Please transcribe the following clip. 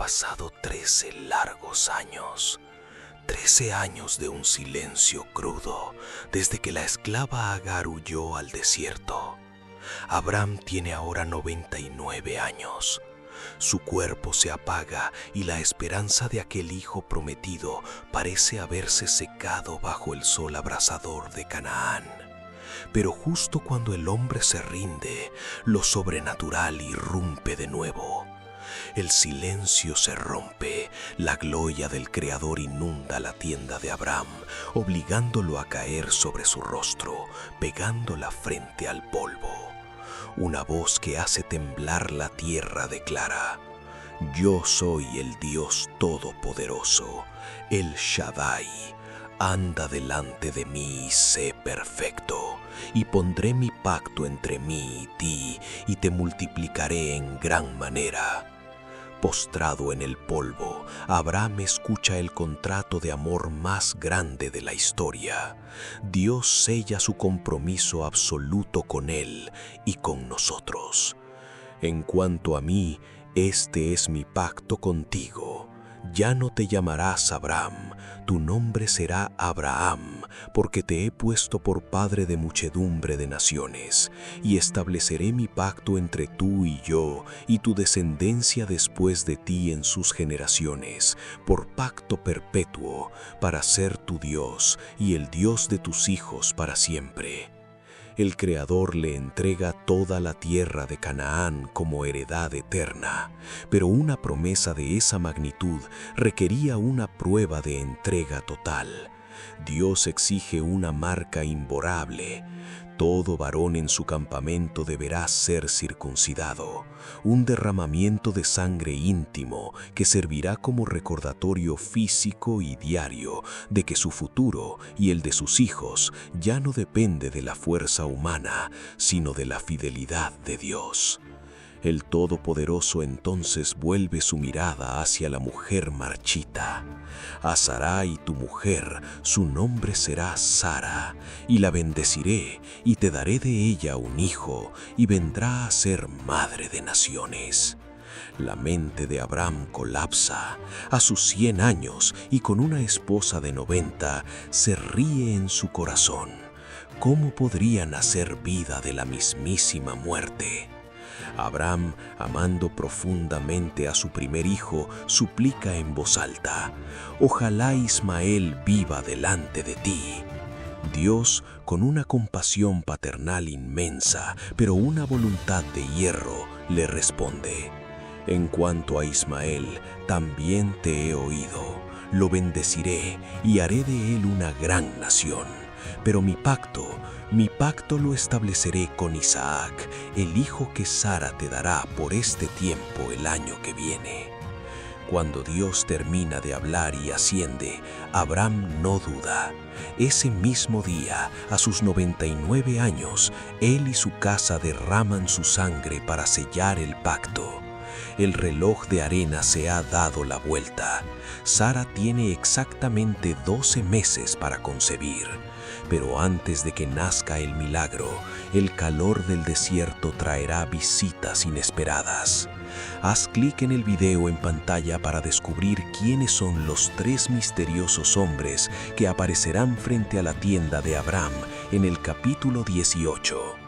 pasado 13 largos años. 13 años de un silencio crudo desde que la esclava Agar huyó al desierto. Abraham tiene ahora 99 años. Su cuerpo se apaga y la esperanza de aquel hijo prometido parece haberse secado bajo el sol abrasador de Canaán. Pero justo cuando el hombre se rinde, lo sobrenatural irrumpe de nuevo. El silencio se rompe, la gloria del Creador inunda la tienda de Abraham, obligándolo a caer sobre su rostro, pegando la frente al polvo. Una voz que hace temblar la tierra declara: «Yo soy el Dios Todopoderoso, el Shaddai. Anda delante de mí y sé perfecto, y pondré mi pacto entre mí y ti, y te multiplicaré en gran manera». Postrado en el polvo, Abraham escucha el contrato de amor más grande de la historia. Dios sella su compromiso absoluto con él y con nosotros. En cuanto a mí, este es mi pacto contigo. Ya no te llamarás Abraham, tu nombre será Abraham, porque te he puesto por padre de muchedumbre de naciones, y estableceré mi pacto entre tú y yo, y tu descendencia después de ti en sus generaciones, por pacto perpetuo, para ser tu Dios y el Dios de tus hijos para siempre. El Creador le entrega toda la tierra de Canaán como heredad eterna, pero una promesa de esa magnitud requería una prueba de entrega total. Dios exige una marca imborrable. Todo varón en su campamento deberá ser circuncidado, un derramamiento de sangre íntimo que servirá como recordatorio físico y diario de que su futuro y el de sus hijos ya no depende de la fuerza humana, sino de la fidelidad de Dios. El Todopoderoso entonces vuelve su mirada hacia la mujer marchita. A Sarai, tu mujer, su nombre será Sara, y la bendeciré, y te daré de ella un hijo, y vendrá a ser madre de naciones. La mente de Abraham colapsa. A sus 100 años, y con una esposa de 90, se ríe en su corazón. ¿Cómo podría nacer vida de la mismísima muerte? Abraham, amando profundamente a su primer hijo, suplica en voz alta: «Ojalá Ismael viva delante de ti». Dios, con una compasión paternal inmensa, pero una voluntad de hierro, le responde: «En cuanto a Ismael, también te he oído. Lo bendeciré y haré de él una gran nación. Pero mi pacto lo estableceré con Isaac, el hijo que Sara te dará por este tiempo el año que viene». Cuando Dios termina de hablar y asciende, Abraham no duda. Ese mismo día, a sus 99 años, él y su casa derraman su sangre para sellar el pacto. El reloj de arena se ha dado la vuelta. Sara tiene exactamente 12 meses para concebir. Pero antes de que nazca el milagro, el calor del desierto traerá visitas inesperadas. Haz clic en el video en pantalla para descubrir quiénes son los 3 misteriosos hombres que aparecerán frente a la tienda de Abraham en el capítulo 18.